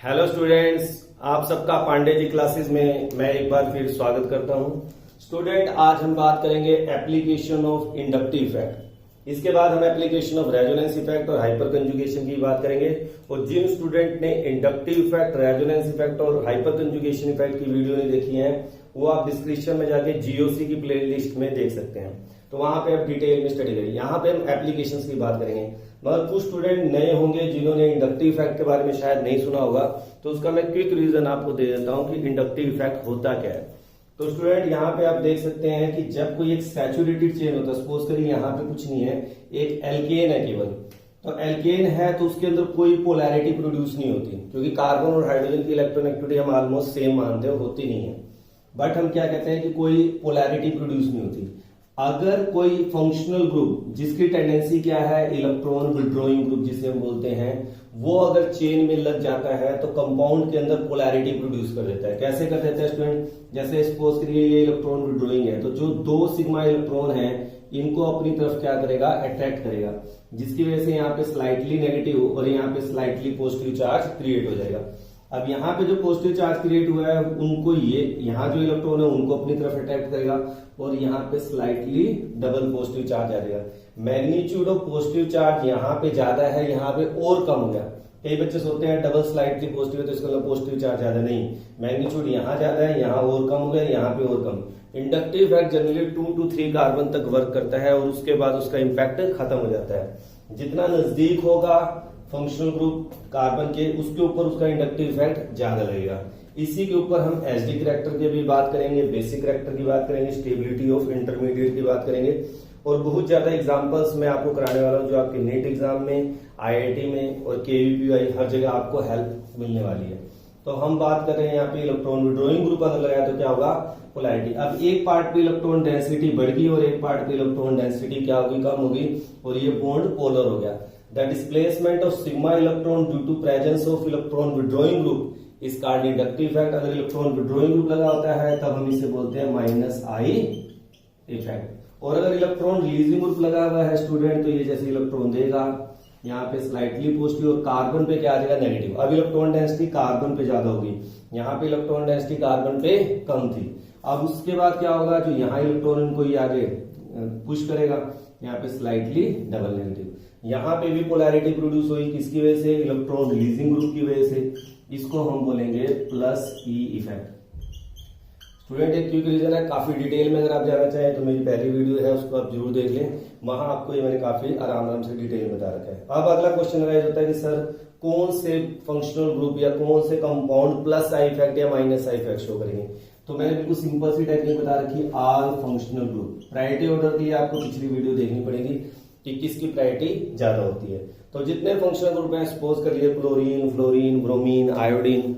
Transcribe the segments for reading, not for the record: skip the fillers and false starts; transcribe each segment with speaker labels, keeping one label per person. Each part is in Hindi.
Speaker 1: हेलो स्टूडेंट्स, आप सबका पांडे जी क्लासेस में मैं एक बार फिर स्वागत करता हूं। स्टूडेंट, आज हम बात करेंगे एप्लीकेशन ऑफ इंडक्टिव इफेक्ट। इसके बाद हम एप्लीकेशन ऑफ रेजोनेंस इफेक्ट और हाइपर कंजुगेशन की बात करेंगे। और जिन स्टूडेंट ने इंडक्टिव इफेक्ट, रेजोनेंस इफेक्ट और हाइपर कंजुगेशन इफेक्ट की वीडियो नहीं देखी है, वो आप डिस्क्रिप्शन में जाके जीओसी की प्ले लिस्ट में देख सकते हैं। तो वहां पे आप डिटेल में स्टडी करिए। यहाँ पे हम एप्लीकेशंस की बात करेंगे, मगर कुछ स्टूडेंट नए होंगे जिन्होंने इंडक्टिव इफेक्ट के बारे में शायद नहीं सुना होगा, तो उसका मैं क्विक रिवीजन आपको दे देता हूँ कि इंडक्टिव इफेक्ट होता क्या है। तो स्टूडेंट, यहाँ पे आप देख सकते हैं कि जब कोई एक सैचुरेटेड चेन होता है, सपोज करिए यहाँ पे कुछ नहीं है, एक एल्केन है केवल, तो एल्केन है तो उसके अंदर कोई पोलैरिटी प्रोड्यूस नहीं होती, क्योंकि कार्बन और हाइड्रोजन की इलेक्ट्रोनेगेटिविटी हम ऑलमोस्ट सेम मानते हो, होती नहीं है। बट हम क्या कहते हैं कि कोई पोलैरिटी प्रोड्यूस नहीं होती। अगर कोई फंक्शनल ग्रुप जिसकी टेंडेंसी क्या है, इलेक्ट्रॉन विड्रॉइंग ग्रुप जिसे हम बोलते हैं, वो अगर चेन में लग जाता है तो कंपाउंड के अंदर पोलैरिटी प्रोड्यूस कर देता है। कैसे कर देता है स्टूडेंट? जैसे सपोज करिए ये इलेक्ट्रॉन विड्रॉइंग है, तो जो दो सिग्मा इलेक्ट्रॉन है इनको अपनी तरफ क्या करेगा, अट्रैक्ट करेगा, जिसकी वजह से यहाँ पे स्लाइटली नेगेटिव और यहाँ पे स्लाइटली पॉजिटिव चार्ज क्रिएट हो जाएगा। अब यहाँ पे जो पॉजिटिव चार्ज क्रिएट हुआ है उनको ये यहाँ जो इलेक्ट्रॉन है उनको अपनी तरफ अट्रैक्ट करेगा और यहाँ पे स्लाइटली डबल पॉजिटिव चार्ज आ जाएगा। मैग्नीट्यूड ऑफ पॉजिटिव चार्ज यहाँ पे ज्यादा है, यहाँ पे और कम हो गया। कई बच्चे सोचते हैं डबल स्लाइटली पॉजिटिव है तो इसका मतलब पॉजिटिव चार्ज ज्यादा, नहीं, मैग्नीट्यूड यहाँ ज्यादा है, यहाँ और कम हो गया, यहाँ पे और कम। Inductive effect generally 2 to 3 carbon तक वर्क करता है और उसके बाद उसका इंपैक्ट खत्म हो जाता है। जितना नजदीक होगा फंक्शनल ग्रुप कार्बन के, उसके ऊपर उसका इंडक्टिव इफेक्ट ज्यादा लगेगा। इसी के ऊपर हम एसडी करैक्टर की भी बात करेंगे, बेसिक करैक्टर की बात करेंगे, स्टेबिलिटी ऑफ इंटरमीडिएट की बात करेंगे और बहुत ज्यादा एग्जांपल्स मैं आपको कराने वाला हूं जो आपके नीट एग्जाम में, आईआईटी में और केवीपीआई हर जगह आपको हेल्प मिलने वाली है। तो हम बात कर रहे हैं यहाँ पे इलेक्ट्रॉन विड्रॉइंग ग्रुप अगर लगाया तो क्या होगा, पोलैरिटी। अब एक पार्ट पे इलेक्ट्रॉन डेंसिटी बढ़ गई और एक पार्ट पे इलेक्ट्रॉन डेंसिटी क्या होगी, कम होगी और ये बॉन्ड पोलर हो गया। The displacement of sigma electron due to presence of electron withdrawing group is called inductive effect। अगर इलेक्ट्रॉन विड्रॉइंग ग्रुप लगा होता है तब हम इसे बोलते हैं माइनस आई इफेक्ट। और अगर इलेक्ट्रॉन रिलीजिंग ग्रुप लगा हुआ है स्टूडेंट, तो ये जैसे इलेक्ट्रॉन देगा यहाँ पे स्लाइटली पॉजिटिव और कार्बन पे क्या आ जाएगा, नेगेटिव। अब इलेक्ट्रॉन डेंसिटी कार्बन पे ज्यादा होगी, यहाँ पे इलेक्ट्रॉन डेंसिटी कार्बन पे कम थी। अब उसके बाद क्या होगा, जो यहाँ इलेक्ट्रॉन इनको ये आगे पुश करेगा, यहाँ पे स्लाइटली डबल नेगेटिव। यहाँ पे भी पोलैरिटी प्रोड्यूस हुई, किसकी वजह से, इलेक्ट्रॉन रिलीजिंग ग्रुप की वजह से। इसको हम बोलेंगे प्लस ई इफेक्ट। स्टूडेंट, एक क्विक रीजन है, काफी डिटेल में अगर आप जाना चाहें तो मेरी पहली वीडियो है उसको आप जरूर देख लें, वहां आपको ये मैंने काफी आराम से डिटेल में बता रखा है। अब अगला क्वेश्चन राइज होता है कि सर कौन से फंक्शनल ग्रुप या कौन से कंपाउंड प्लस आई इफेक्ट या माइनस आई इफेक्ट शो करेंगे। तो मैंने बिल्कुल सिंपल सी टेक्निक बता रखी, all functional group. Priority order के लिए आपको पिछली वीडियो देखनी पड़ेगी कि किसकी प्रायोरिटी ज्यादा होती है। तो जितने फंक्शनल ग्रुप हैं, सपोज करिए क्लोरीन, फ्लोरीन, ब्रोमीन, आयोडीन,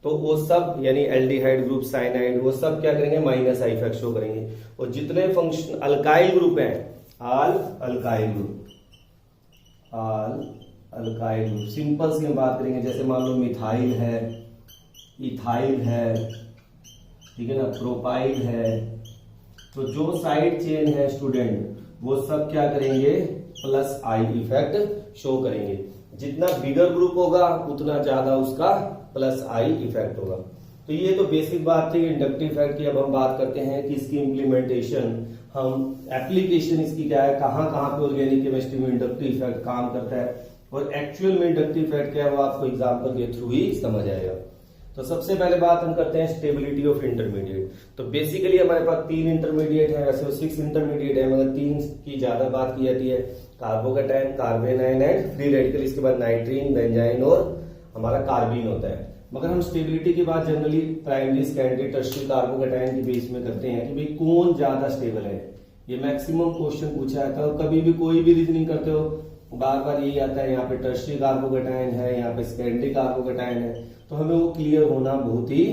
Speaker 1: तो वो सब यानी एल्डिहाइड ग्रुप, साइनाइड, वो सब क्या करेंगे, माइनस आई इफेक्ट शो करेंगे। और जितने फंक्शन अल्काइल ग्रुप हैं, all alkyl group, all alkyl group, simple सी हम बात करेंगे, जैसे मान लो मिथाइल है, इथाइल है, ठीक है ना, प्रोपाइल है, तो जो साइड चेन है स्टूडेंट वो सब क्या करेंगे, प्लस आई इफेक्ट शो करेंगे। जितना बिगर ग्रुप होगा उतना ज्यादा उसका प्लस आई इफेक्ट होगा। तो ये तो बेसिक बात थी इंडक्टिव इफेक्ट की। अब हम बात करते हैं कि इसकी इंप्लीमेंटेशन, हम एप्लीकेशन इसकी क्या है, कहां कहां पे ऑर्गेनिक केमिस्ट्री में इंडक्टिव इफेक्ट काम करता है और एक्चुअल में इंडक्टिव इफेक्ट क्या है वो आपको एग्जाम्पल के थ्रू ही समझ आएगा। तो सबसे पहले बात हम करते हैं स्टेबिलिटी ऑफ इंटरमीडिएट। तो बेसिकली हमारे पास 3 इंटरमीडिएट है, वैसे 6 इंटरमीडिएट है, मगर 3 की ज्यादा बात की जाती है, कार्बोकेटाइन, कार्बेनाइन एंड फ्री रेडिकल। इसके बाद नाइट्रीन, बेंजाइन और हमारा कार्बीन होता है। मगर हम स्टेबिलिटी की बात generally primary, secondary, tertiary carbocation के बेस में करते हैं कि भाई कौन ज्यादा स्टेबल है। ये मैक्सिमम क्वेश्चन पूछा है, तो कभी भी कोई भी रीजनिंग करते हो बार बार यही आता है, यहाँ पे टर्शियरी कार्बोकेटाइन है, यहाँ पे सेकेंडरी कार्बोकेटाइन है, तो हमें वो क्लियर होना बहुत ही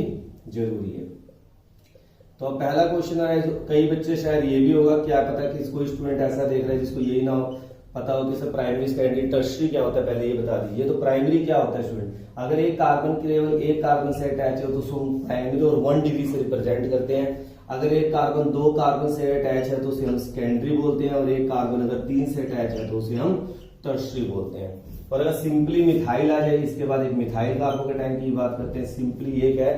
Speaker 1: जरूरी है। तो अब पहला क्वेश्चन आया, कई बच्चे शायद ये भी होगा, क्या पता कि कोई स्टूडेंट ऐसा देख रहा है जिसको यही ना पता हो कि सर प्राइमरी, सेकेंडरी, टर्शियरी क्या होता है, पहले ये बता दीजिए। तो प्राइमरी क्या होता है स्टूडेंट, अगर एक कार्बन केवल एक कार्बन से अटैच हो तो उसको हम प्राइमरी और 1 डिग्री से रिप्रेजेंट करते हैं। अगर एक कार्बन 2 कार्बन से अटैच है तो उसे हम सेकेंडरी बोलते हैं और एक कार्बन अगर 3 से अटैच है तो उसे हम टर्शियरी बोलते हैं। और अगर सिंपली मिथाइल आ जाए इसके बाद एक मिथाइल कार्बोकेटाइन की बात करते हैं, सिंपली एक है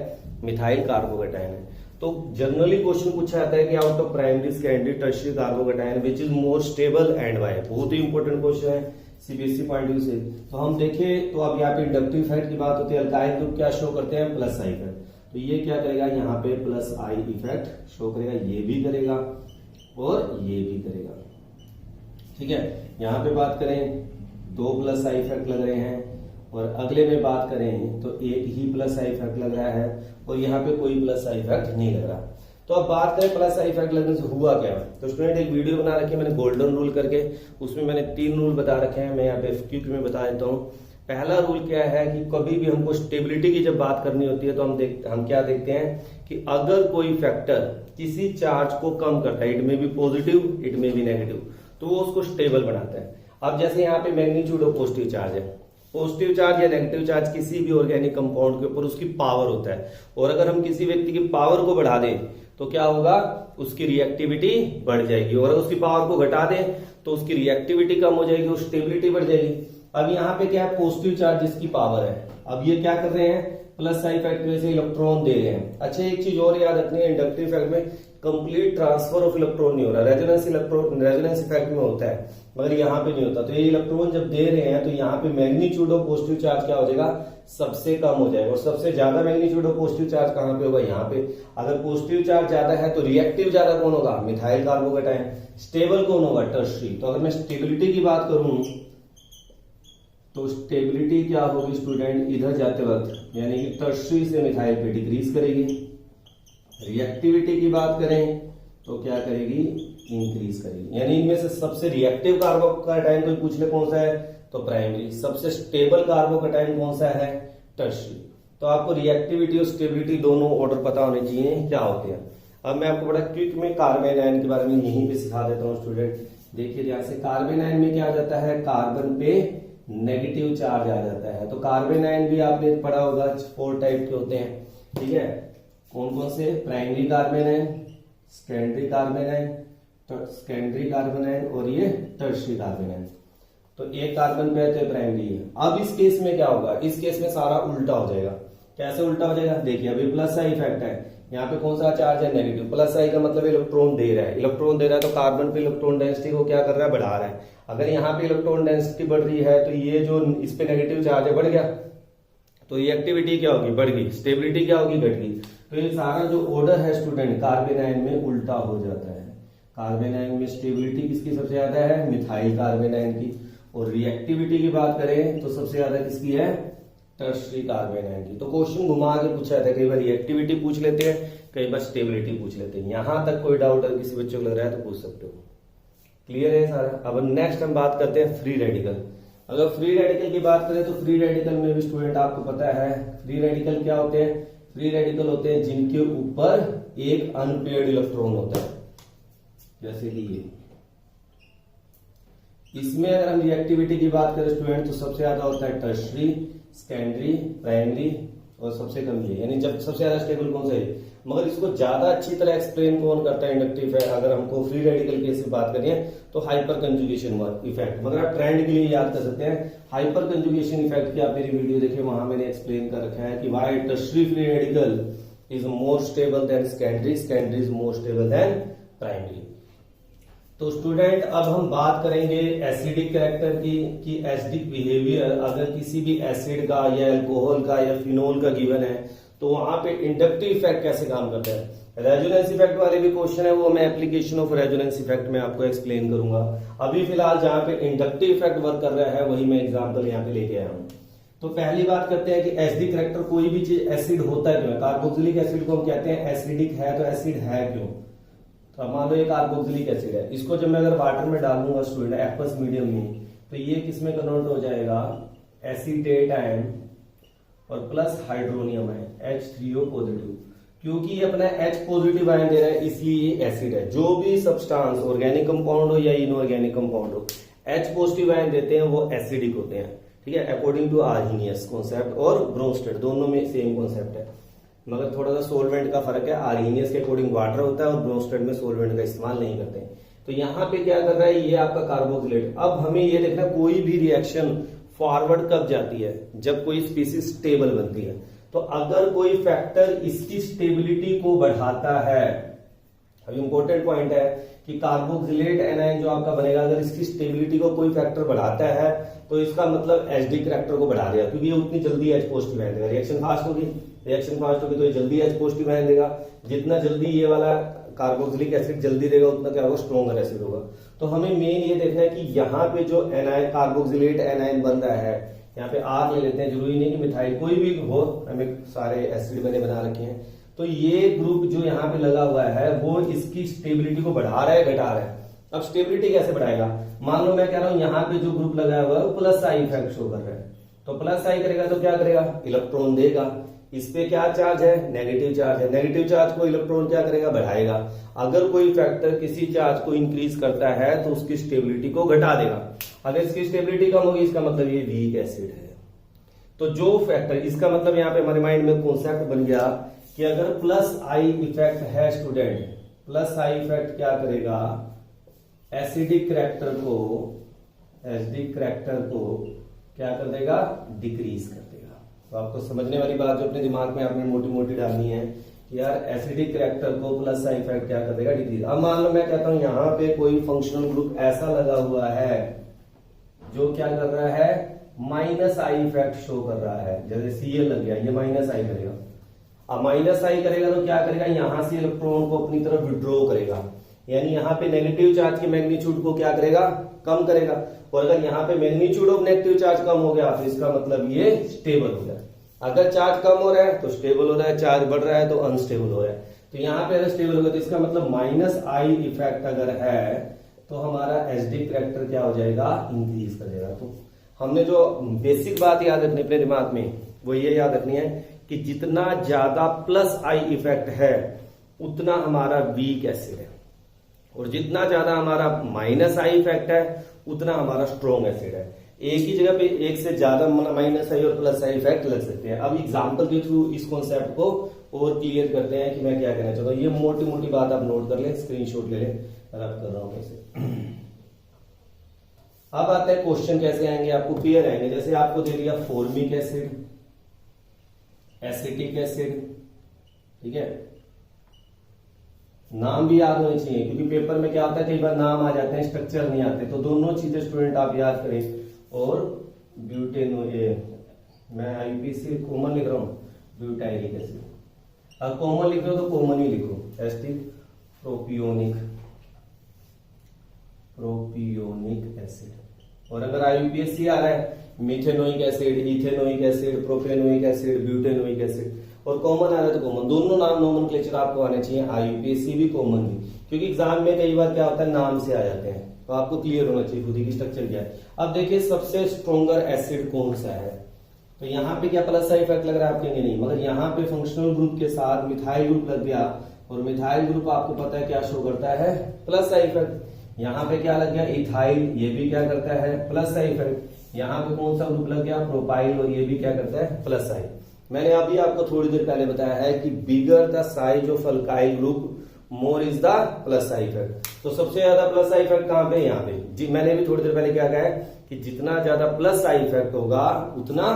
Speaker 1: मिथाइल कार्बोकेटाइन है। तो जनरली क्वेश्चन पूछा जाता है कि out of primary, secondary, tertiary carbocation which is more stable and why. बहुत ही इंपॉर्टेंट क्वेश्चन है सीबीएसई पॉइंट ऑफ व्यू से। तो हम देखें तो अब यहाँ पे इंडक्टिव इफेक्ट की बात होती है, अल्काइल ग्रुप क्या शो करते हैं, प्लस आई इफेक्ट। तो ये क्या करेगा, यहाँ पे प्लस आई इफेक्ट शो करेगा, ये भी करेगा और ये भी करेगा। ठीक है, यहाँ पे बात करें 2 प्लस आई इफेक्ट लग रहे हैं, और अगले में बात करें तो एक ही प्लस आई इफेक्ट लग रहा है, और यहाँ पे कोई प्लस आई इफेक्ट नहीं लग रहा। तो अब बात करें प्लस आई इफेक्ट लगने से हुआ क्या। तो स्टूडेंट एक वीडियो बना रखी है मैंने गोल्डन रूल करके, उसमें मैंने 3 रूल बता रखे हैं, मैं यहाँ पे FAQ में बता देता हूँ। पहला रूल क्या है कि कभी भी हमको स्टेबिलिटी की जब बात करनी होती है तो हम क्या देखते हैं कि अगर कोई फैक्टर किसी चार्ज को कम करता है, इट में बी पॉजिटिव इट में बी नेगेटिव, तो वो उसको स्टेबल बनाता है। अब जैसे यहाँ पे मैग्नीट्यूड ऑफ पॉजिटिव चार्ज है, पॉजिटिव चार्ज या नेगेटिव चार्ज किसी भी ऑर्गेनिक कंपाउंड के ऊपर उसकी पावर होता है, और अगर हम किसी व्यक्ति की पावर को बढ़ा दें तो क्या होगा, उसकी रिएक्टिविटी बढ़ जाएगी, और अगर उसकी पावर को घटा दें तो उसकी रिएक्टिविटी कम हो जाएगी और स्टेबिलिटी बढ़ जाएगी। अब यहाँ पे क्या है, पॉजिटिव चार्ज जिसकी पावर है, अब ये क्या कर रहे हैं, प्लस आई इफेक्ट में से इलेक्ट्रॉन दे रहे हैं। अच्छा, एक चीज और याद रखनी है, इंडक्टिव इफेक्ट में कंप्लीट ट्रांसफर ऑफ इलेक्ट्रॉन नहीं हो रहा, रेजोनेंस इफेक्ट में होता है, मगर यहाँ पे नहीं होता। तो ये इलेक्ट्रॉन जब दे रहे हैं तो यहाँ पे मैग्नीट्यूड ऑफ पॉजिटिव चार्ज क्या हो जाएगा, सबसे कम हो जाएगा, और सबसे ज्यादा मैग्नीट्यूड ऑफ पॉजिटिव चार्ज कहाँ पे होगा, यहाँ पे। अगर पॉजिटिव चार्ज ज्यादा है तो रिएक्टिव ज्यादा कौन होगा, मिथाइल कार्बोकेटाइन। स्टेबल कौन होगा, टर्शियरी। तो अगर मैं स्टेबिलिटी की बात करूं तो स्टेबिलिटी क्या होगी स्टूडेंट, इधर जाते वक्त, यानी कि टर्शियरी से मिथाइल पे डिक्रीज करेगी। रिएक्टिविटी की बात करें तो क्या करेगी, इंक्रीज करेगी। यानी इनमें से सबसे रिएक्टिव कार्बोकेटाइन कोई पूछ ले कौन सा है, तो प्राइमरी। सबसे स्टेबल कार्बोकेटाइन कौन सा है, टर्शियरी। तो आपको रिएक्टिविटी और स्टेबिलिटी दोनों ऑर्डर पता होने चाहिए क्या होते हैं। अब मैं आपको बड़ा क्विक में कार्बन आयन के बारे में यहीं पे सिखा देता हूँ स्टूडेंट। देखिए ध्यान से, कार्बन आयन में क्या आ जाता है, कार्बन पे नेगेटिव चार्ज आ जाता है। तो कार्बन आयन भी आपने पढ़ा होगा 4 टाइप के होते हैं। ठीक है, कौन कौन से, primary carbon ion, secondary carbon ion, secondary carbon ion और ये टर्शियरी कार्बन आयन। तो एक कार्बन पे तो प्राइमरी है। अब इस केस में क्या होगा, इस केस में सारा उल्टा हो जाएगा। कैसे उल्टा हो जाएगा, देखिए अभी प्लस आई इफेक्ट है, यहाँ पे कौन सा चार्ज है, नेगेटिव। प्लस आई का मतलब इलेक्ट्रॉन दे रहा है, इलेक्ट्रॉन दे रहा है तो कार्बन पे इलेक्ट्रॉन डेंसिटी को क्या कर रहा है, बढ़ा रहा है। अगर यहाँ पे इलेक्ट्रॉन डेंसिटी बढ़ रही है तो ये जो इस पे नेगेटिव चार्ज है बढ़ गया, तो ये एक्टिविटी क्या होगी, बढ़ गई। स्टेबिलिटी क्या होगी, घट गई। तो ये सारा जो ऑर्डर है स्टूडेंट कार्बन आयन में उल्टा हो जाता है। कार्बन आयन में स्टेबिलिटी किसकी सबसे ज्यादा है, मिथाइल कार्बन आयन की। और रिएक्टिविटी की बात करें तो सबसे ज्यादा किसकी है, टर्शियरी कार्बन आयन की। तो क्वेश्चन घुमा के पूछा जाता है, कई बार रिएक्टिविटी पूछ लेते हैं, कई बार स्टेबिलिटी पूछ लेते हैं। यहां तक कोई डाउट अगर किसी बच्चे को लग रहा है तो पूछ सकते हो। क्लियर है सारा। अब नेक्स्ट हम बात करते हैं फ्री रेडिकल। अगर फ्री रेडिकल की बात करें तो फ्री रेडिकल में भी स्टूडेंट आपको पता है, फ्री रेडिकल क्या होते हैं, फ्री रेडिकल होते हैं जिनके ऊपर एक अनपेयर्ड इलेक्ट्रॉन होता है, जैसे कि ये। इसमें अगर हम रिएक्टिविटी की बात करें स्टूडेंट तो सबसे ज्यादा होता है टर्शियरी, सेकेंडरी, प्राइमरी और सबसे कम ये, यानी जब सबसे ज्यादा स्टेबल कौन सा है। मगर इसको ज्यादा अच्छी तरह एक्सप्लेन कौन करता है, इंडक्टिव है। अगर हमको फ्री रेडिकल की ऐसी बात करें तो हाइपर कंजुगेशन इफेक्ट, मगर आप ट्रेंड के लिए याद कर सकते हैं। हाइपर कंजुगेशन इफेक्ट की आप मेरी वीडियो देखिए, वहां मैंने एक्सप्लेन कर रखा है कि why tertiary free radical is more stable then secondary, secondary is more stable then primary. तो स्टूडेंट अब हम बात करेंगे एसिडिक कैरेक्टर की, कि एसिडिक बिहेवियर अगर किसी भी एसिड का या अल्कोहल का या फिनोल का गिवन है तो वहां पे इंडक्टिव इफेक्ट कैसे काम करता है। रेजोनेंस इफेक्ट वाले भी क्वेश्चन है, वो मैं एप्लीकेशन ऑफ रेजोनेंस इफेक्ट में आपको एक्सप्लेन करूंगा। अभी फिलहाल जहां पे इंडक्टिव इफेक्ट वर्क कर रहा है वही मैं एग्जांपल यहाँ पे लेके आया हूँ। तो पहली बात करते हैं कि एसिडिक कैरेक्टर, कोई भी चीज एसिड होता है क्यों। कार्बोक्सिलिक एसिड को हम कहते हैं एसिडिक है, तो एसिड है क्यों। तो मान लो ये कार्बोक्सिलिक एसिड है, इसको जब मैं अगर वाटर में डालूंगा स्टूडेंट एक्वस मीडियम में, तो ये किसमें कन्वर्ट हो जाएगा, एसीटेट आयन और plus hydronium ion H3O positive. क्योंकि ये अपना H पॉजिटिव आयन दे रहा है इसलिए ये एसिड है। जो भी सब्सटेंस ऑर्गेनिक कंपाउंड हो या इनऑर्गेनिक कंपाउंड हो, H पॉजिटिव आयन देते हैं वो एसिडिक होते हैं। ठीक है, अकॉर्डिंग टू आर्हीनियस कॉन्सेप्ट और ब्रोंस्टेड, दोनों में सेम कॉन्सेप्ट है, मगर थोड़ा सा सोलवेंट का फर्क है। आर्हीनियस के अकॉर्डिंग वाटर होता है और ब्रोंस्टेड में सोलवेंट का इस्तेमाल नहीं करते। तो यहाँ पे क्या कर रहा है, ये आपका कार्बोक्सिलेट। अब हमें ये देखना कोई भी रिएक्शन फॉरवर्ड कब जाती है? जब कोई स्पीसीज स्टेबल बनती है। तो अगर कोई फैक्टर इसकी स्टेबिलिटी को बढ़ाता है, अब इंपॉर्टेंट पॉइंट है कि कार्बोक्सिलेट एनायन जो आपका बनेगा, अगर इसकी स्टेबिलिटी को कोई फैक्टर बढ़ाता है तो इसका मतलब एचडी करैक्टर को बढ़ा देगा, क्योंकि ये उतनी जल्दी एच पॉजिटिव आयन देगा। रिएक्शन फास्ट होगी तो ये जल्दी एच पॉजिटिव आयन देगा। जितना जल्दी ये वाला कार्बोक्सिलिक एसिड जल्दी देगा उतना क्या होगा, स्ट्रॉन्गर एसिड होगा। तो हमें मेन ये देखना है कि यहाँ पे जो एनायन कार्बोक्सिलेट एनायन बन रहा है, यहाँ पे आर ले लेते हैं, जरूरी नहीं कि मिथाइल कोई भी हो, हमें सारे एसिड मैंने बना रखे हैं। तो ये ग्रुप जो यहाँ पे लगा हुआ है वो इसकी स्टेबिलिटी को बढ़ा रहा है, घटा रहा है। अब स्टेबिलिटी कैसे बढ़ाएगा? मान लो मैं कह रहा हूं यहाँ पे जो ग्रुप लगाया हुआ है वो प्लस आई इफेक्ट शो कर रहा है, तो प्लस आई करेगा तो क्या करेगा, इलेक्ट्रॉन देगा। इस पे क्या चार्ज है, नेगेटिव चार्ज है। नेगेटिव चार्ज को इलेक्ट्रॉन क्या करेगा, बढ़ाएगा। अगर कोई फैक्टर किसी चार्ज को इंक्रीज करता है तो उसकी स्टेबिलिटी को घटा देगा। अगर इसकी स्टेबिलिटी कम होगी इसका मतलब ये वीक एसिड है। तो जो फैक्टर, इसका मतलब यहाँ पे हमारे माइंड में कॉन्सेप्ट बन गया कि अगर प्लस आई इफेक्ट है स्टूडेंट, प्लस आई इफेक्ट क्या करेगा, एसिडिक करैक्टर को क्या कर देगा, डिक्रीज कर देगा। तो आपको समझने वाली बात जो अपने दिमाग में आपने मोटी मोटी डालनी है कि यार एसिडिक करैक्टर को प्लस आई इफेक्ट क्या कर देगा, डिक्रीज। अब मान लो मैं कहता हूं यहाँ पे कोई फंक्शनल ग्रुप ऐसा लगा हुआ है जो क्या कर रहा है, माइनस आई इफेक्ट शो कर रहा है। जैसे Cl लग गया, ये माइनस आई करेगा। अब माइनस आई करेगा तो क्या करेगा, यहां से इलेक्ट्रॉन को अपनी तरफ विड्रॉ करेगा, यानी यहाँ पे नेगेटिव चार्ज के मैग्नीट्यूड को क्या करेगा, कम करेगा। और अगर यहाँ पे मैग्नीट्यूड ऑफ नेगेटिव चार्ज कम हो गया तो इसका मतलब ये स्टेबल हो गया। अगर चार्ज कम हो रहा है तो स्टेबल हो रहा है, चार्ज बढ़ रहा है तो अनस्टेबल हो रहा है। तो यहाँ पे अगर स्टेबल होगा तो इसका मतलब माइनस आई इफेक्ट अगर है तो हमारा एचडी करैक्टर क्या हो जाएगा, इंक्रीज कर जाएगा। तो हमने जो बेसिक बात याद रखनी अपने दिमाग में वो ये याद रखनी है कि जितना ज्यादा प्लस आई इफेक्ट है उतना हमारा वीक एसिड है, और जितना ज्यादा हमारा माइनस आई इफेक्ट है उतना हमारा स्ट्रॉन्ग एसिड है। एक ही जगह पे एक से ज्यादा माइनस आई और प्लस आई इफेक्ट लग सकते हैं। अब एग्जांपल के थ्रू इस कॉन्सेप्ट को और क्लियर करते हैं कि मैं क्या कहना चाहता हूँ। ये मोटी मोटी बात आप नोट कर लें, स्क्रीनशॉट ले लें, रब कर रहा हूं इसे। अब आते हैं क्वेश्चन कैसे आएंगे, आपको क्लियर आएंगे। जैसे आपको दे दिया फॉर्मिक एसिड, एसिटिक एसिड, ठीक है, नाम भी याद होने चाहिए क्योंकि पेपर में क्या होता है कई बार नाम आ जाते हैं, स्ट्रक्चर नहीं आते। तो दोनों चीजें स्टूडेंट आप याद करें। और ब्यूटेनो, ये मैं आईपीसी कॉमन लिख रहा हूं, ब्यूटाइलिक एसिड। अब कॉमन लिख रहे हो तो कॉमन ही लिखो, एसिटिक प्रोपियोनिक एसिड। और अगर आईयूपीएसी आ रहा है methanoic acid, ethanoic acid, propanoic acid, butanoic acid, और कॉमन आ रहा है तो कॉमन। दोनों नाम नोमेनक्लेचर आपको आने चाहिए, आईयूपीएसी भी कॉमन भी, क्योंकि एग्जाम में कई बार क्या होता है नाम से आ जाते हैं। तो आपको क्लियर होना चाहिए खुद ही की स्ट्रक्चर क्या है। अब देखिए सबसे स्ट्रॉन्गर एसिड कौन सा है, तो यहाँ पे क्या प्लस साइड इफेक्ट लग रहा है, आप कहेंगे नहीं, मगर यहाँ पे फंक्शनल ग्रुप के साथ मिथाइल ग्रुप लग गया, और मिथाइल ग्रुप आपको पता है क्या शो करता है, प्लस साइड इफेक्ट। यहाँ पे क्या लग गया, इथाइल, ये भी क्या करता है, प्लस साइड इफेक्ट। यहाँ पे कौन सा ग्रुप लग गया, प्रोपाइल, और ये भी क्या करता है, प्लस साइड। मैंने अभी आपको थोड़ी देर पहले बताया है कि bigger the size of alkyl group more is the plus side effect. तो सबसे ज्यादा प्लस साइड इफेक्ट कहां पे, यहाँ पे जी। मैंने भी थोड़ी देर पहले क्या कहा है कि जितना ज्यादा प्लस साइड इफेक्ट होगा उतना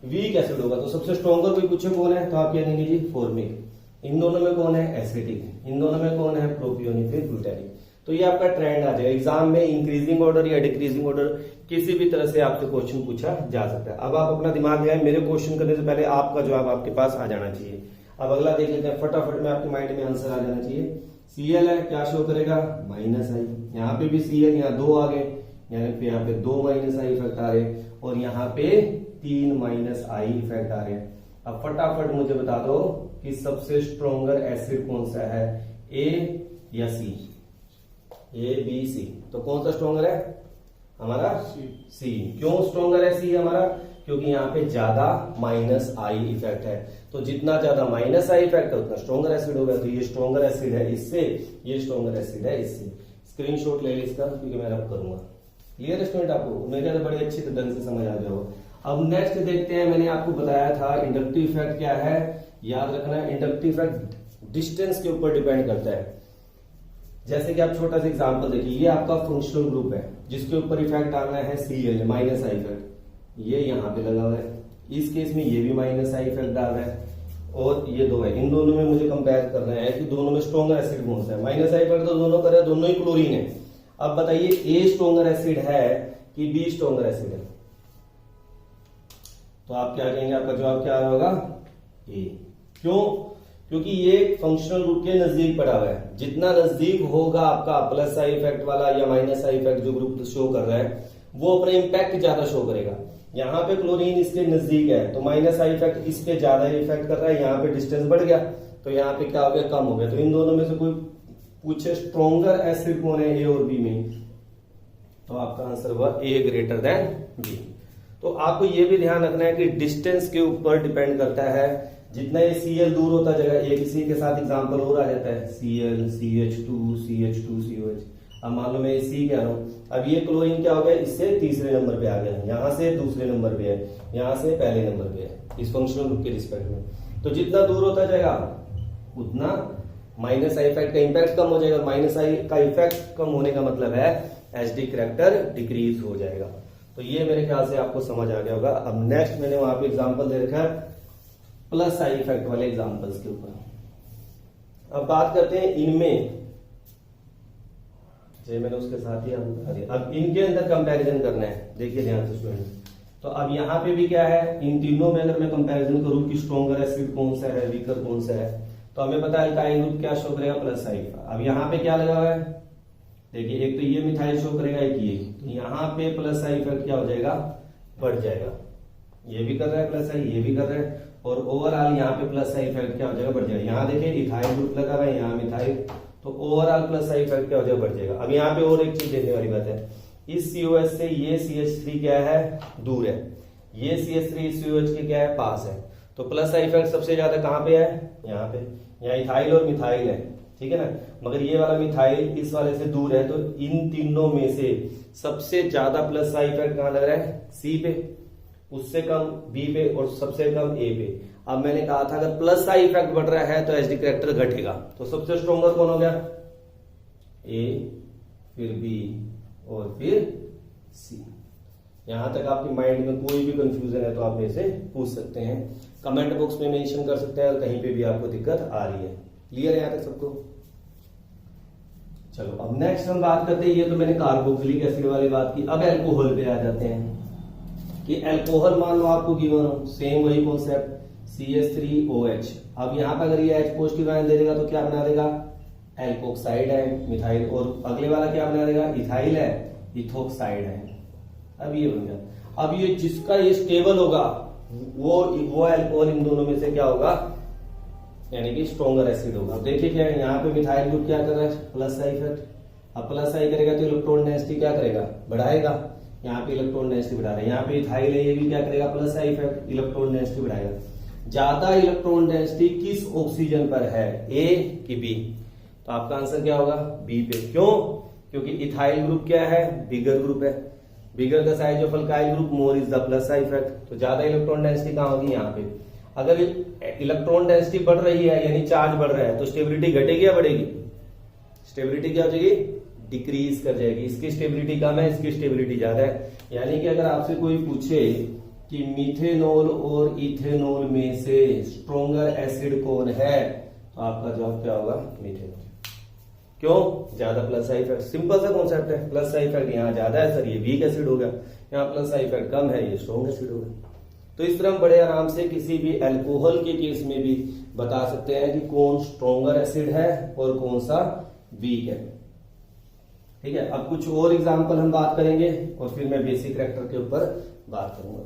Speaker 1: वीक एसिड होगा। तो सबसे स्ट्रॉन्गर कोई पूछे कौन है, तो आप क्या कहेंगे जी, फॉर्मिक। इन दोनों में कौन है, एसिटिक। इन दोनों में कौन है, प्रोपियोनिक, ब्यूटेनिक। तो ये आपका ट्रेंड आ जाएगा एग्जाम में, इंक्रीजिंग ऑर्डर या डिक्रीजिंग ऑर्डर किसी भी तरह से आपसे क्वेश्चन पूछा जा सकता है। अब आप अपना दिमाग लगाएं, मेरे क्वेश्चन करने से पहले आपका जवाब आपके पास आ जाना चाहिए। अब अगला देख लेते हैं, फटाफट में आपके माइंड में आंसर आ जाना चाहिए। Cl है, क्या शो करेगा, माइनस आई। यहाँ पे भी Cl, यहाँ 2 आ गए, यानी पे यहाँ पे 2 माइनस आई इफेक्ट आ रहे, और यहाँ पे 3 माइनस आई इफेक्ट आ रहे हैं। अब फटाफट मुझे बता दो कि सबसे स्ट्रॉन्गर एसिड कौन सा है, ए या सी, ए बी सी। तो कौन सा स्ट्रॉन्गर है हमारा, सी। क्यों स्ट्रॉन्गर है सी हमारा, क्योंकि यहाँ पे ज्यादा माइनस आई इफेक्ट है। तो जितना ज्यादा माइनस आई इफेक्ट है उतना स्ट्रॉन्गर एसिड होगा। तो ये स्ट्रॉन्गर एसिड है इससे, ये स्ट्रॉन्गर एसिड है इससे। स्क्रीनशॉट ले ली इसका, क्योंकि मैं रब करूंगा। क्लियर स्टूडेंट, आपको मेरे तो बड़ी अच्छी ढंग से समझ आ जाएगा। अब नेक्स्ट देखते हैं, मैंने आपको बताया था इंडक्टिव इफेक्ट क्या है, याद रखना है। इंडक्टिव इफेक्ट डिस्टेंस के ऊपर डिपेंड करता है। जैसे कि आप छोटा सा एग्जांपल देखिए, ये आपका फंक्शनल ग्रुप है जिसके ऊपर इफेक्ट आना है Cl, माइनस आई इफेक्ट। ये यहाँ पे लगा हुआ है, इस केस में ये भी माइनस आई इफेक्ट डाल रहा है, और ये दो है, इन दोनों में मुझे कंपेयर करना है कि दोनों में स्ट्रॉन्गर एसिड कौन सा है। माइनस आई इफेक्ट तो दोनों कर रहे हैं, दोनों ही क्लोरीन है। अब बताइए ए स्ट्रॉन्गर एसिड है कि बी स्ट्रॉन्गर एसिड है, तो आप क्या कहेंगे, आपका जवाब क्या होगा, ए। क्यों? क्योंकि ये फंक्शनल ग्रुप के नजदीक पड़ा हुआ है। जितना नजदीक होगा आपका प्लस आई इफेक्ट वाला या माइनस आई इफेक्ट जो ग्रुप शो कर रहा है, वो अपने इंपैक्ट ज्यादा शो करेगा। यहाँ पे क्लोरीन इसके नजदीक है तो माइनस आई इफेक्ट इस पे ज्यादा इफेक्ट कर रहा है, यहाँ पे डिस्टेंस बढ़ गया तो यहाँ पे क्या हो गया, कम हो गया। तो इन दोनों में से कोई पूछे स्ट्रॉन्गर एसिड कौन है, ए और बी में, तो आपका आंसर हुआ ए ग्रेटर देन बी। तो आपको ये भी ध्यान रखना है कि डिस्टेंस के ऊपर डिपेंड करता है। जितना ये Cl दूर होता जाएगा, एक इसी के साथ एग्जांपल और आ जाता है, Cl, CH2, CH2, COH। अब मान लो मैं C कह रहा हूं, अब ये क्लोरीन क्या हो गया, इससे तीसरे नंबर पे आ गया, यहां से दूसरे नंबर पे है, यहां से पहले नंबर पे है इस फंक्शनल ग्रुप के रिस्पेक्ट में। तो जितना दूर होता जाएगा उतना माइनस आई इफेक्ट का इंपैक्ट कम हो जाएगा। माइनस आई का इफेक्ट कम होने का मतलब है एसडी करैक्टर डिक्रीज हो जाएगा। तो ये मेरे ख्याल से आपको समझ आ गया होगा। अब नेक्स्ट मैंने वहां पे एग्जांपल दे रखा है प्लस आई इफेक्ट वाले एग्जांपल्स के ऊपर। अब बात करते हैं इनमें, जैसे मैंने उसके साथ ही आपको बता दिया, अब इनके अंदर कंपैरिजन करना है। देखिए ध्यान से स्टूडेंट, तो अब यहाँ पे भी क्या है, इन तीनों में अगर मैं कंपैरिजन करूं कि स्ट्रॉन्गर एसिड कौन सा है, वीकर कौन सा है, तो हमें पता है अल्काइल ग्रुप क्या शो करेगा, प्लस आई। अब यहाँ पे क्या लगा हुआ है, देखिए एक तो ये मिथाइल शो करेगा, एक ये, तो यहाँ पे प्लस आई इफेक्ट क्या हो जाएगा, बढ़ जाएगा। ये भी कर रहा है प्लस आई, ये भी कर रहा है, और ओवरऑल यहाँ पे प्लस आई इफेक्ट क्या हो जाएगा, बढ़ जाएगा। यहाँ देखिए इथाइल ग्रुप लगा हुआ है, यहाँ मिथाइल, तो ओवरऑल प्लस आई इफेक्ट क्या हो जाएगा, बढ़ जाएगा। अब यहाँ पे और एक चीज देखने वाली बात है, इस COH से ये CH3 क्या है, दूर है, ये CH3 इस COH के क्या है, पास है। तो प्लस आई इफेक्ट सबसे ज्यादा कहाँ पे है, यहाँ पे, यहाँ इथाइल और मिथाइल है, ठीक है ना। मगर ये वाला मिथाइल इस वाले से दूर है, तो इन तीनों में से सबसे ज्यादा प्लस आई इफेक्ट कहाँ लग रहा है, C पे, उससे कम B पे, और सबसे कम A पे। अब मैंने कहा था अगर प्लस आई इफेक्ट बढ़ रहा है तो एसडी करैक्टर घटेगा। तो सबसे स्ट्रॉन्गर कौन हो गया, A, फिर B और फिर C। यहां तक आपके माइंड में कोई भी कंफ्यूजन है तो आप मेरे से पूछ सकते हैं, कमेंट बॉक्स में मेंशन कर सकते हैं, और कहीं पे भी आपको दिक्कत आ रही है। क्लियर है यहाँ तक सबको? चलो अब नेक्स्ट हम बात करते हैं, ये तो मैंने कार्बोक्सिलिक एसिड वाली बात की। अब अल्कोहल पे आ जाते हैं कि अल्कोहल मान लो आपको गिवन हो, सेम वही कॉन्सेप्ट, CH3OH। अब यहाँ पे अगर ये H पॉजिटिव आयन दे देगा तो क्या बना देगा, एल्कोक्साइड है मिथाइल, और अगले वाला क्या बना देगा, इथाइल है, इथोक्साइड है। अब ये बन गया। अब ये जिसका ये स्टेबल होगा वो अल्कोहल इन दोनों में से क्या होगा, यानी कि स्ट्रॉन्गर एसिड होगा। देखिए क्या है, यहाँ पे मिथाइल ग्रुप क्या कर रहा है, प्लस आई इफेक्ट। अब प्लस आई करेगा तो इलेक्ट्रॉन डेंसिटी क्या करेगा, बढ़ाएगा। यहाँ पे इलेक्ट्रॉन डेंसिटी बढ़ा रहा है, यहाँ पे इथाइल है, ये भी क्या करेगा, plus I effect, electron density बढ़ाएगा। ज्यादा इलेक्ट्रॉन डेंसिटी किस ऑक्सीजन पर है, ए कि बी? तो आपका आंसर क्या होगा, बी पे। क्यों? क्योंकि इथाइल ग्रुप क्या है, बिगर ग्रुप है, bigger the size of alkyl group more is the plus I effect. तो ज्यादा इलेक्ट्रॉन डेंसिटी कहां होगी, यहाँ पे। अगर इलेक्ट्रॉन डेंसिटी बढ़ रही है यानी चार्ज बढ़ रहा है, तो स्टेबिलिटी घटेगी या बढ़ेगी, स्टेबिलिटी क्या हो जाएगी, डिक्रीज कर जाएगी। इसकी स्टेबिलिटी कम है, इसकी स्टेबिलिटी ज्यादा है। यानी कि अगर आपसे कोई पूछे कि मीथेनॉल और इथेनॉल में से स्ट्रॉन्गर एसिड कौन है, तो आपका जवाब क्या होगा, मीथेनॉल। क्यों? ज्यादा प्लस आई इफेक्ट। सिंपल सा कॉन्सेप्ट है, प्लस आई इफेक्ट यहाँ ज्यादा है सर, ये वीक एसिड हो गया, यहाँ प्लस आई इफेक्ट कम है, ये स्ट्रॉन्ग एसिड हो गया। तो इस तरह हम बड़े आराम से किसी भी अल्कोहल के केस में भी बता सकते हैं कि कौन स्ट्रॉन्गर एसिड है और कौन सा वीक है। ठीक है, अब कुछ और एग्जांपल हम बात करेंगे और फिर मैं बेसिक करैक्टर के ऊपर बात करूंगा।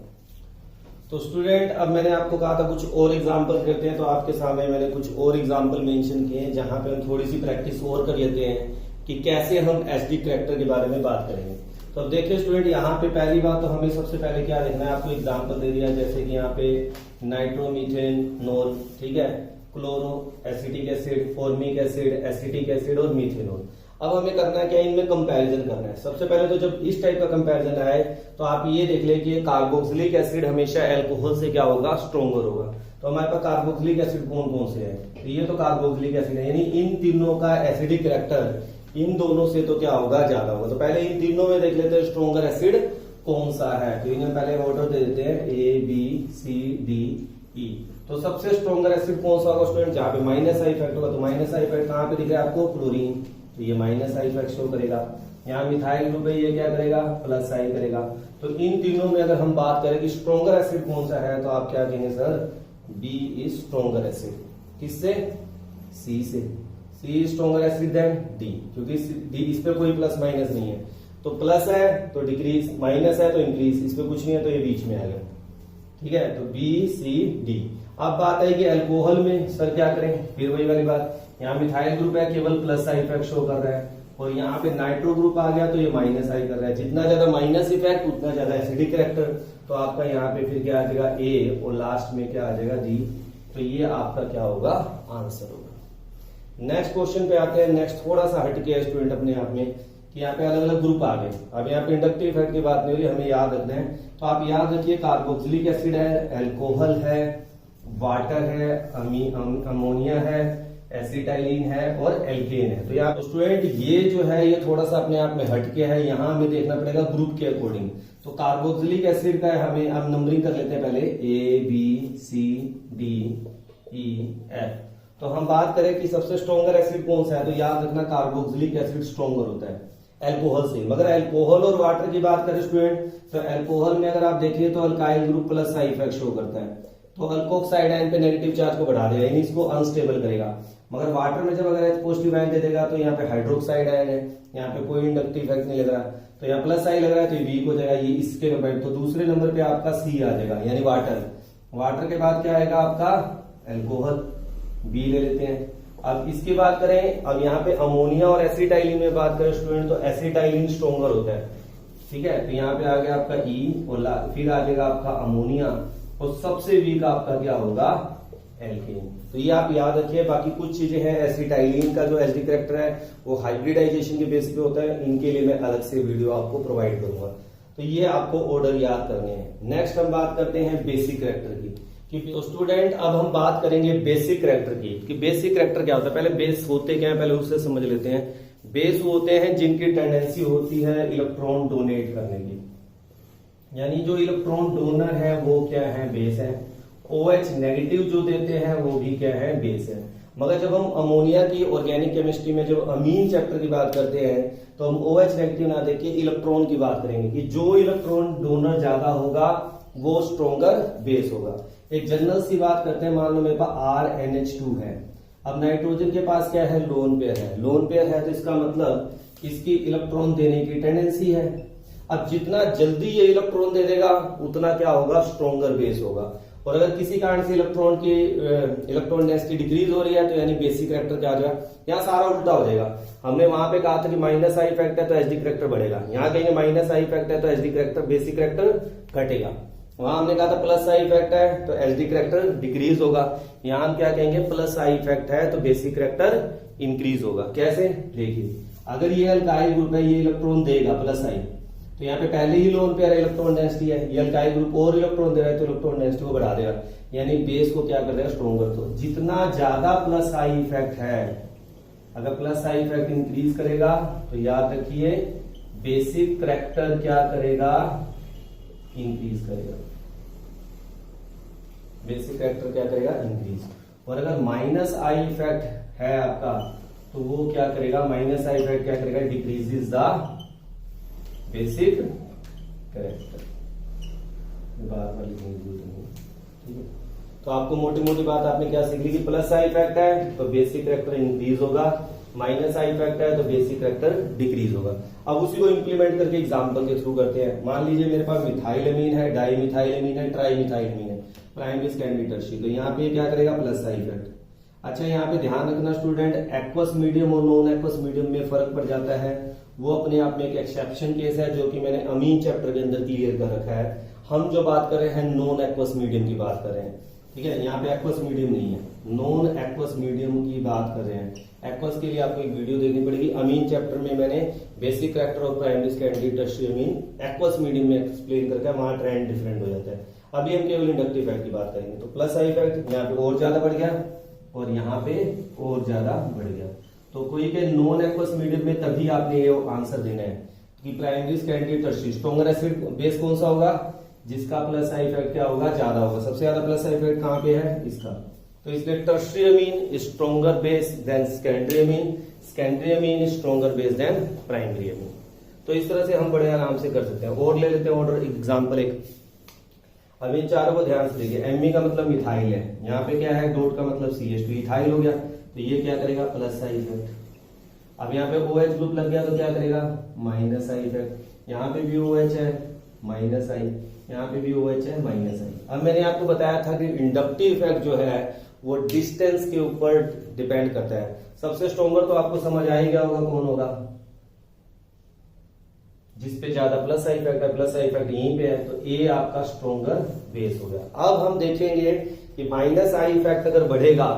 Speaker 1: तो स्टूडेंट, अब मैंने आपको कहा था कुछ और एग्जांपल करते हैं, तो आपके सामने मैंने कुछ और एग्जांपल मेंशन किए हैं जहां पे हम थोड़ी सी प्रैक्टिस और कर लेते हैं कि कैसे हम एसडी करैक्टर के बारे में बात करेंगे। तो अब देखिए स्टूडेंट, यहाँ पे पहली बात तो हमें सबसे पहले क्या देखना है, आपको एग्जाम्पल दे दिया जैसे कि यहाँ पे नाइट्रोमीथेनॉल, ठीक है, chloro acetic acid, formic acid, acetic acid और मीथेनॉल। अब हमें करना है क्या, इनमें कंपैरिजन करना है। सबसे पहले तो जब इस टाइप का कंपैरिजन आए तो आप ये देख ले कि कार्बोक्सिलिक एसिड हमेशा अल्कोहल से क्या होगा, स्ट्रॉन्गर होगा। तो हमारे पास कार्बोक्सिलिक एसिड कौन कौन से है, तो ये तो कार्बोक्सिलिक एसिड है, यानी इन तीनों का एसिडिक कैरेक्टर इन दोनों से तो क्या होगा, ज्यादा होगा। तो पहले इन तीनों में देख लेते हैं स्ट्रॉन्गर एसिड कौन सा है, तो इन्हें पहले ऑर्डर दे देते हैं A B C D E। तो सबसे स्ट्रॉन्गर एसिड कौन सा होगा स्टूडेंट, जहां पे माइनस आई इफेक्ट होगा। तो माइनस आई इफेक्ट कहां पे दिख रहा है आपको, क्लोरीन, तो ये माइनस आई इफेक्ट शो करेगा। यहाँ मिथाइल ग्रुप है, ये क्या करेगा, प्लस आई करेगा। तो इन तीनों में अगर हम बात करें कि स्ट्रॉन्गर एसिड कौन सा है, तो आप क्या कहेंगे sir, B is stronger acid. किससे, सी से। C stronger acid than D, क्योंकि डी इस पे कोई प्लस माइनस नहीं है। तो प्लस है तो डिक्रीज, माइनस है तो इंक्रीज, इस पे कुछ नहीं है तो ये बीच में आ गया। ठीक है, तो बी सी डी। अब बात है कि अल्कोहल में सर क्या करें, फिर वही वाली बात, यहाँ मिथाइल ग्रुप है केवल प्लस आई इफेक्ट शो कर रहा है, और यहाँ पे नाइट्रो ग्रुप आ गया तो ये माइनस आई कर रहा है। जितना ज्यादा माइनस इफेक्ट उतना ज्यादा एसिडिक कैरेक्टर। तो आपका यहाँ पे फिर क्या आ जाएगा, ए, और लास्ट में क्या आ जाएगा, डी। तो ये आपका क्या होगा, आंसर होगा। नेक्स्ट क्वेश्चन पे आते हैं। नेक्स्ट थोड़ा सा हट के स्टूडेंट अपने आप में कि यहाँ पे अलग अलग ग्रुप आ गए। अब यहाँ पे इंडक्टिव इफेक्ट की बात नहीं हो रही, हमें याद रखना है। तो आप याद रखिए, कार्बोक्सिलिक एसिड है, अल्कोहल है, वाटर है, अमोनिया है, एसिटाइलिन है और एल्केन है। तो यहाँ स्टूडेंट ये जो है ये थोड़ा सा अपने आप में हटके है, यहाँ हमें देखना पड़ेगा ग्रुप के अकॉर्डिंग। तो कार्बोक्सिलिक एसिड का हमें अब नंबरिंग कर लेते हैं पहले, A B C D E F. तो हम बात करें कि सबसे स्ट्रॉन्गर एसिड कौन सा है, तो याद रखना कार्बोक्सिलिक एसिड स्ट्रॉन्गर होता है अल्कोहल से। मगर अल्कोहल और वाटर की बात करें स्टूडेंट, तो अल्कोहल में अगर आप देखिए तो alkyl group plus I effect show करता है, तो अल्कोक्साइड आयन पे नेगेटिव चार्ज को बढ़ा देगा, यानी इसको अनस्टेबल करेगा। मगर वाटर में जब अगर पॉजिटिव आयन दे देगा तो यहाँ पे हाइड्रोक्साइड आयन है, यहाँ पे कोई इंडक्टिव इफेक्ट नहीं लग रहा, तो यहाँ प्लस आई लग रहा है तो ये वीक हो जाएगा, ये इसके कंपेयर। तो दूसरे नंबर पे आपका सी आ जाएगा, यानी वाटर। वाटर के बाद क्या आएगा आपका, अल्कोहल, बी ले लेते हैं। अब इसकी बात करें, अब यहाँ पे अमोनिया और एसिटाइलिन में बात करें स्टूडेंट, तो एसिटाइलिन स्ट्रॉन्गर होता है। ठीक है, तो यहाँ पे आ गया आपका ई, और फिर आ जाएगा आपका अमोनिया, और सबसे वीक आपका क्या होगा, एल्केन। तो ये आप याद रखिए। बाकी कुछ चीजें हैं, एसिटाइलिन का जो एसिडिक कैरेक्टर है वो हाइब्रिडाइजेशन के बेस पे होता है, इनके लिए मैं अलग से वीडियो आपको प्रोवाइड करूंगा। तो ये आपको ऑर्डर याद करने हैं। नेक्स्ट हम बात करते हैं बेसिक कैरेक्टर की। तो स्टूडेंट अब हम बात करेंगे बेसिक कैरेक्टर की, कि बेसिक कैरेक्टर क्या होता है। पहले बेस होते क्या है, पहले उससे समझ लेते हैं। बेस होते हैं जिनकी टेंडेंसी होती है इलेक्ट्रॉन डोनेट करने की, यानी जो इलेक्ट्रॉन डोनर है वो क्या है, बेस है। OH नेगेटिव जो देते हैं वो भी क्या है, बेस है। मगर जब हम अमोनिया की ऑर्गेनिक केमिस्ट्री में जब अमीन चैप्टर की बात करते हैं तो हम OH नेगेटिव ना देके इलेक्ट्रॉन की बात करेंगे, कि जो इलेक्ट्रॉन डोनर ज्यादा होगा वो स्ट्रॉन्गर बेस होगा। एक जनरल सी बात करते हैं, मान लो मेरे पास RNH2 है। अब नाइट्रोजन के पास क्या है, लोन पेयर है। लोन पेयर है तो इसका मतलब इसकी इलेक्ट्रॉन देने की टेंडेंसी है। अब जितना जल्दी ये इलेक्ट्रॉन दे देगा उतना क्या होगा, स्ट्रॉन्गर बेस होगा। और अगर किसी कारण से इलेक्ट्रॉन डेंसिटी डिक्रीज हो रही है तो यानी बेसिक कैरेक्टर क्या आ जाएगा, यहाँ सारा उल्टा हो जाएगा। हमने वहां पे कहा था कि माइनस आई इफेक्ट है तो एसिडिक कैरेक्टर बढ़ेगा, यहाँ कहेंगे माइनस आई इफेक्ट है तो एसिडिक कैरेक्टर, बेसिक कैरेक्टर घटेगा। वहां हमने कहा था प्लस आई इफेक्ट है तो एसिडिक कैरेक्टर डिक्रीज होगा, यहाँ हम क्या कहेंगे, प्लस आई इफेक्ट है तो बेसिक कैरेक्टर इंक्रीज होगा। कैसे, देखिए अगर ये अल्काइल ग्रुप है, ये इलेक्ट्रॉन देगा प्लस आई, तो यहाँ पे पहले ही लोन पेयर इलेक्ट्रॉन डेंसिटी है, ये अल्काइल ग्रुप और इलेक्ट्रॉन दे रहा है तो इलेक्ट्रॉन डेंसिटी को बढ़ा देगा, यानी बेस को क्या कर देगा, स्ट्रॉन्गर। तो जितना ज्यादा प्लस आई इफेक्ट है, अगर प्लस आई इफेक्ट इंक्रीज करेगा तो याद रखिए बेसिक कैरेक्टर क्या करेगा, इंक्रीज करेगा। बेसिक कैरेक्टर क्या करेगा, इंक्रीज। और अगर माइनस आई इफेक्ट है आपका तो वो क्या करेगा, माइनस आई इफेक्ट क्या करेगा, डिक्रीजेस द बेसिक कैरेक्टर। बार बार लिखने की जरूरत नहीं, ठीक है। तो आपको मोटी मोटी बात आपने क्या सीख ली कि प्लस आई इफेक्ट है तो बेसिक कैरेक्टर इंक्रीज होगा, माइनस आई इफेक्ट है तो बेसिक कैरेक्टर डिक्रीज होगा। अब उसी को इंप्लीमेंट करके एग्जांपल के थ्रू करते हैं। मान लीजिए मेरे पास मिथाइलएमीन है, डाईमिथाइलएमीन है, ट्राईमिथाइलएमीन है, प्राइमरी सेकेंडरी टर्शियरी। तो यहाँ पे क्या करेगा, प्लस आई इफेक्ट। अच्छा, यहाँ पे ध्यान रखना स्टूडेंट, एक्वस मीडियम और नॉन एक्वस मीडियम में फर्क पड़ जाता है। वो अपने आप में एक एक्सेप्शन केस है जो कि मैंने अमीन चैप्टर के अंदर क्लियर कर रखा है। हम जो बात कर रहे हैं नॉन एक्वस मीडियम की बात कर रहे हैं, ठीक है। यहाँ पे एक्वस मीडियम नहीं है, नॉन एक्वस मीडियम की बात कर रहे हैं। एक्वस के लिए आपको एक वीडियो देखनी पड़ेगी। अमीन चैप्टर में मैंने basic character of primary secondary tertiary amine aqueous medium में एक्सप्लेन करके वहां ट्रेंड डिफरेंट हो जाता है। अभी हम केवल इंडक्टिव इफेक्ट की बात करेंगे। तो प्लस आई इफेक्ट यहाँ पे और ज्यादा बढ़ गया और यहाँ पे और ज्यादा बढ़ गया। तो कोई के नॉन एक्वस मीडियम में तभी आपने ये आंसर देना है। कि primary, secondary, tertiary. Stronger acid base कौन सा होगा? जिसका प्लस आई इफेक्ट क्या होगा? ज्यादा होगा। सबसे ज्यादा प्लस आई इफेक्ट कहां पे है? इसका। तो इसलिए tertiary amine stronger base than secondary amine, secondary amine stronger base than primary amine. तो इस तरह से हम बड़े आराम से कर सकते हैं। और ले लेते हैं ऑर्डर एग्जाम्पल एक। अब इन चारों को ध्यान से देखिए। एमी का मतलब मिथाइल है, यहाँ पे क्या है? डॉट का मतलब CH2 इथाइल हो गया, तो ये क्या करेगा? Plus I effect. अब यहाँ पे OH ग्रुप लग गया तो क्या करेगा? Minus I effect. यहाँ पे भी OH है, माइनस आई, यहाँ पे भी OH है, माइनस आई। अब मैंने आपको बताया था कि इंडक्टिव इफेक्ट जो है वो डिस्टेंस के ऊपर डिपेंड करता है। सबसे स्ट्रॉन्गर तो आपको समझ आ ही गया होगा कौन होगा? जिसपे ज्यादा प्लस आई इफेक्ट है, प्लस आई इफेक्ट यहीं पे है, तो ए आपका स्ट्रॉन्गर बेस हो गया। अब हम देखेंगे कि माइनस आई इफेक्ट अगर बढ़ेगा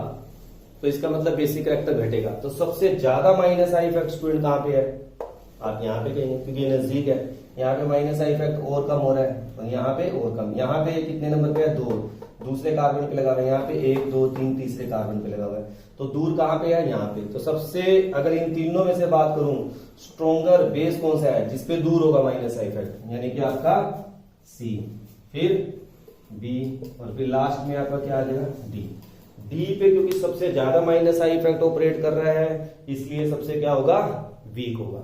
Speaker 1: तो इसका मतलब बेसिक कैरेक्टर घटेगा। तो सबसे ज्यादा माइनस आई इफेक्ट स्टूडेंट कहां पे है? आप यहाँ पे कहेंगे क्योंकि नजदीक है। यहाँ पे माइनस आई इफेक्ट और कम हो रहा है, तो यहाँ पे और कम। यहाँ पे कितने नंबर पे है? 2, दूसरे कार्बन पे लगा हुआ है। यहाँ पे 1, 2, 3 तीसरे कार्बन पे लगा हुआ है। तो दूर कहां पे है? यहाँ पे। तो सबसे अगर इन तीनों में से बात करूं, स्ट्रॉन्गर बेस कौन सा है? जिसपे दूर होगा माइनस आई इफेक्ट, यानी कि आपका C, फिर B, और फिर लास्ट में आपका क्या आ जाएगा? D पे, क्योंकि सबसे ज्यादा माइनस आई इफेक्ट ऑपरेट कर रहा है, इसलिए सबसे क्या होगा? वीक होगा।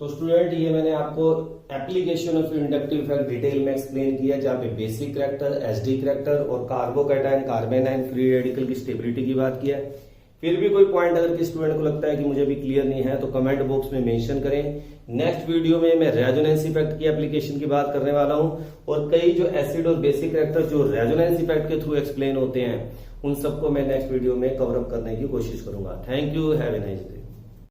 Speaker 1: तो स्टूडेंट ये मैंने आपको application of inductive effect detail में एक्सप्लेन किया, जहां पे बेसिक करैक्टर, एसडी करैक्टर और कार्बोकैटायन, कार्बेनाइन फ्री रेडिकल की स्टेबिलिटी की बात किया है। फिर भी कोई पॉइंट अगर किसी स्टूडेंट को लगता है कि मुझे भी क्लियर नहीं है तो कमेंट बॉक्स में मेंशन करें। नेक्स्ट वीडियो में मैं रेजोनेंस इफेक्ट की एप्लीकेशन की बात करने वाला हूं, और कई जो एसिड और बेसिक करैक्टर जो रेजोनेंस इफेक्ट के थ्रू एक्सप्लेन होते हैं, उन सबको मैं नेक्स्ट वीडियो में कवर अप करने की कोशिश करूंगा। Thank you, have a nice day.